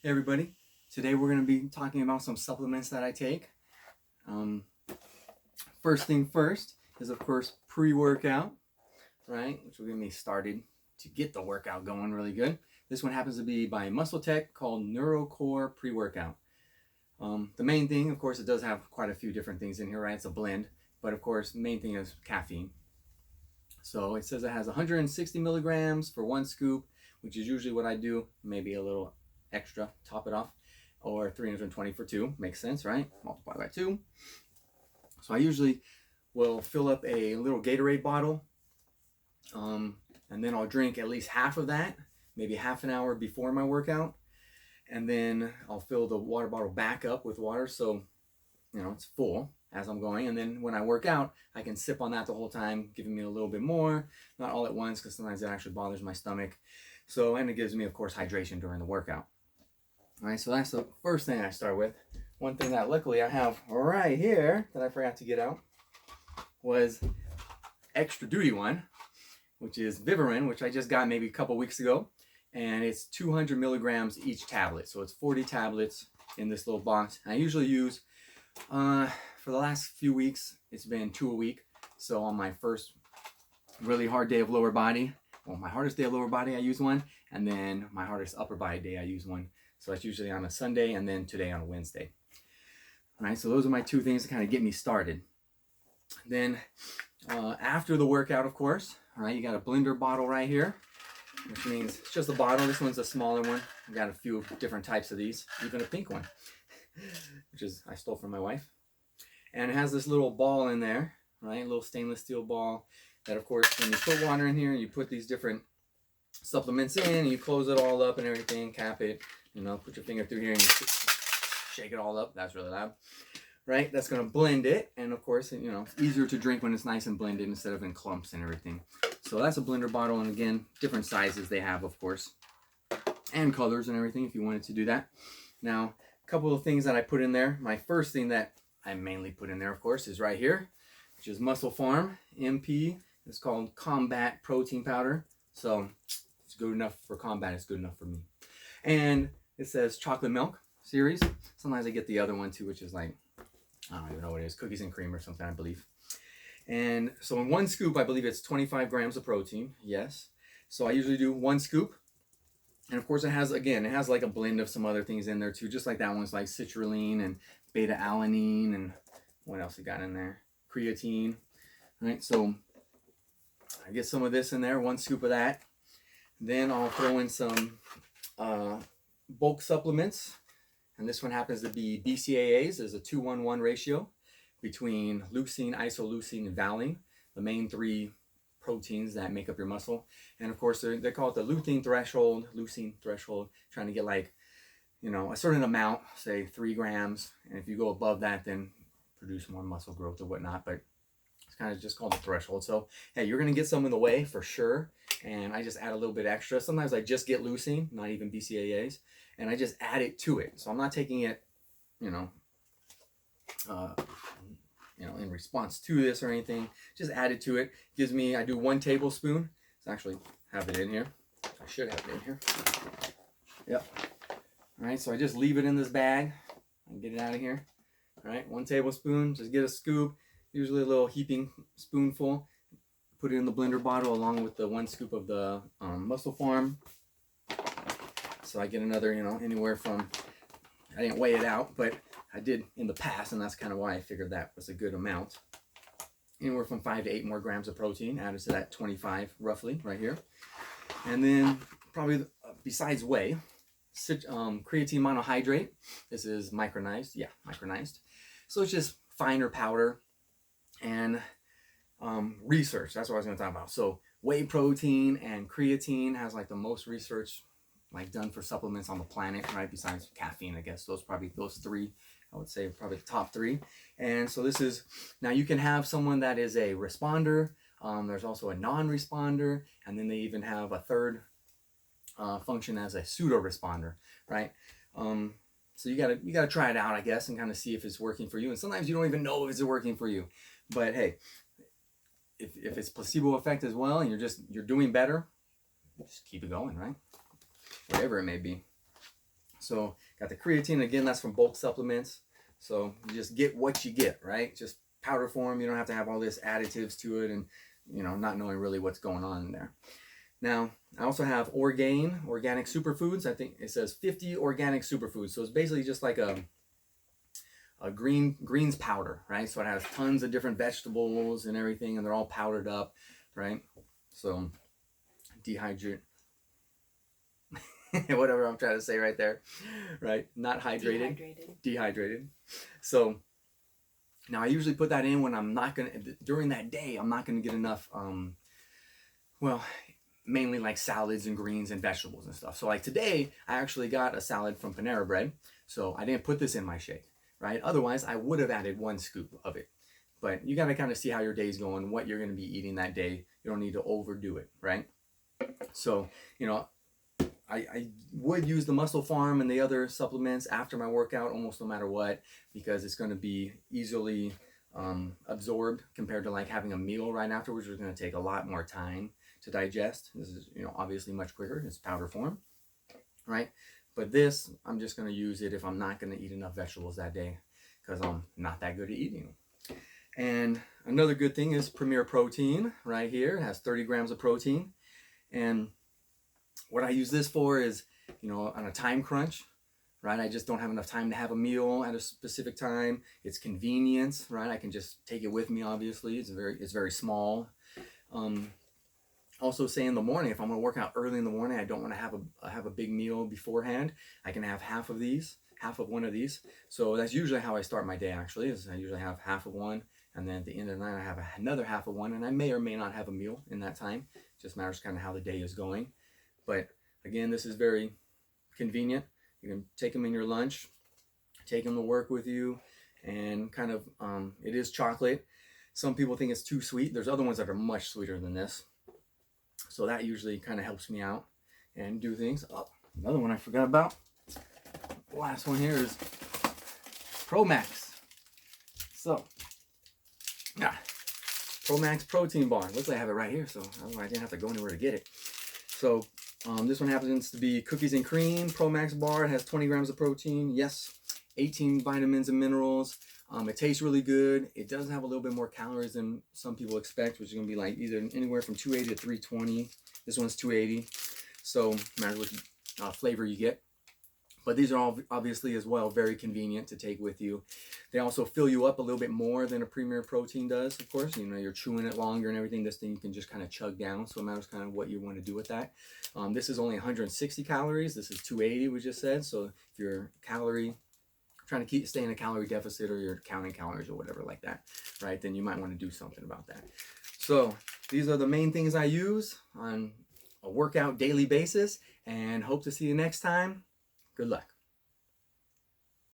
Hey everybody, today we're going to be talking about some supplements that I take. First thing first is of course pre-workout, right, which will get me started to get the workout going really good. This one happens to be by Muscletech called Neurocore pre-workout. The main thing, of course, it does have quite a few different things in here, right? It's a blend, but of course the main thing is caffeine. So it says it has 160 milligrams for one scoop, which is usually what I do, maybe a little extra, top it off, or 320 for two, makes sense, right? Multiply by two. So I usually will fill up a little Gatorade bottle, and then I'll drink at least half of that, maybe half an hour before my workout, and then I'll fill the water bottle back up with water so it's full as I'm going, and then when I work out I can sip on that the whole time, giving me a little bit more, not all at once because sometimes it actually bothers my stomach. So, and it gives me of course hydration during the workout. All right, so that's the first thing I start with. One thing that luckily I have right here that I forgot to get out was extra duty one, which is Vivarin, which I just got maybe a couple weeks ago, and it's 200 milligrams each tablet, so it's 40 tablets in this little box. I usually use for the last few weeks it's been 2 a week. So on my first really hard day of lower body, well, my hardest day of lower body I use one, and then my hardest upper body day I use one. So that's usually on a Sunday, and then today on a Wednesday. All right, so those are my two things to kind of get me started. Then after the workout, of course, all right, you got a blender bottle right here, which means it's just a bottle. This one's a smaller one. I got a few different types of these, even a pink one, which is I stole from my wife. And it has this little ball in there, right? A little stainless steel ball that, of course, when you put water in here, you put these different supplements in, and you close it all up and everything, cap it, put your finger through here and you shake it all up. That's really loud, right? That's going to blend it. And of course, it's easier to drink when it's nice and blended instead of in clumps and everything. So that's a blender bottle. And again, different sizes they have, of course, and colors and everything if you wanted to do that. Now, a couple of things that I put in there. My first thing that I mainly put in there, of course, is right here, which is Musclepharm MP. It's called Combat Protein Powder. So it's good enough for combat. It's good enough for me. And it says chocolate milk series. Sometimes I get the other one too, which is like, I don't even know what it is, cookies and cream or something, I believe. And so in one scoop, I believe it's 25 grams of protein. Yes. So I usually do one scoop. And of course it has like a blend of some other things in there too, just like that one's like citrulline and beta-alanine and what else it got in there? Creatine. All right, so I get some of this in there, one scoop of that. Then I'll throw in some bulk supplements, and this one happens to be BCAAs. There's a 2-1-1 ratio between leucine, isoleucine, and valine, the main three proteins that make up your muscle. And of course they call it the leucine threshold, trying to get like a certain amount, say 3 grams, and if you go above that then produce more muscle growth or whatnot, but it's kind of just called the threshold. So hey, you're going to get some in the way for sure, and I just add a little bit extra. Sometimes I just get leucine, not even BCAAs, and I just add it to it. So I'm not taking it in response to this or anything, just add it to it. Gives me, I do 1 tablespoon. Let's actually have it in here. I should have it in here. Yep. All right, so I just leave it in this bag and get it out of here. All right, 1 tablespoon, just get a scoop, usually a little heaping spoonful. Put it in the blender bottle along with the 1 scoop of the Musclepharm. So I get another, anywhere from, I didn't weigh it out, but I did in the past, and that's kind of why I figured that was a good amount. Anywhere from 5 to 8 more grams of protein added to that 25 roughly right here. And then probably besides whey, creatine monohydrate. This is micronized. Yeah, micronized. So it's just finer powder. And research, that's what I was going to talk about. So whey protein and creatine has like the most research like done for supplements on the planet, right? Besides caffeine, I guess. Those 3, I would say probably the top 3. And so this is, now you can have someone that is a responder. There's also a non-responder, and then they even have a third function as a pseudo responder, right? So you gotta try it out, I guess, and kind of see if it's working for you. And sometimes you don't even know if it's working for you. But hey, if it's placebo effect as well, and you're doing better, just keep it going, right? Whatever it may be. So got the creatine, again, that's from bulk supplements. So you just get what you get, right? Just powder form. You don't have to have all this additives to it and, you know, not knowing really what's going on in there. Now, I also have Orgain, organic superfoods. I think it says 50 organic superfoods. So it's basically just like a greens powder, right? So it has tons of different vegetables and everything, and they're all powdered up, right? So dehydrate, whatever I'm trying to say right there, right? Not hydrated, dehydrated. So now I usually put that in when I'm not gonna, during that day, I'm not gonna get enough, well, mainly like salads and greens and vegetables and stuff. So like today, I actually got a salad from Panera Bread. So I didn't put this in my shake, right? Otherwise, I would have added 1 scoop of it. But you gotta kind of see how your day's going, what you're gonna be eating that day. You don't need to overdo it, right? So, you know, I would use the Musclepharm and the other supplements after my workout almost no matter what, because it's going to be easily absorbed compared to like having a meal right afterwards, which is going to take a lot more time to digest. This is, you know, obviously much quicker. It's powder form, right? But this, I'm just going to use it if I'm not going to eat enough vegetables that day, because I'm not that good at eating them. And another good thing is Premier Protein right here. It has 30 grams of protein. And what I use this for is, you know, on a time crunch, right? I just don't have enough time to have a meal at a specific time. It's convenience, right? I can just take it with me, obviously. It's very small. Also say in the morning, if I'm going to work out early in the morning, I don't want to have a big meal beforehand. I can have half of one of these. So that's usually how I start my day, actually, is I usually have half of one. And then at the end of the night, I have another half of one. And I may or may not have a meal in that time. It just matters kind of how the day is going. But again, this is very convenient. You can take them in your lunch, take them to work with you, and kind of, it is chocolate. Some people think it's too sweet. There's other ones that are much sweeter than this. So that usually kind of helps me out and do things. Oh, another one I forgot about. The last one here is Promax. So, yeah, Promax protein bar. Looks like I have it right here, so I didn't have to go anywhere to get it. So, this one happens to be cookies and cream, Promax bar. It has 20 grams of protein. Yes, 18 vitamins and minerals. It tastes really good. It does have a little bit more calories than some people expect, which is going to be like either anywhere from 280 to 320. This one's 280. So, no matter which flavor you get. But these are all obviously as well very convenient to take with you. They also fill you up a little bit more than a Premier Protein does, of course. You know, you're chewing it longer and everything. This thing you can just kind of chug down. So it matters kind of what you want to do with that. This is only 160 calories. This is 280, we just said. So if you're trying to stay in a calorie deficit, or you're counting calories or whatever like that, right, then you might want to do something about that. So these are the main things I use on a workout daily basis, and hope to see you next time. Good luck.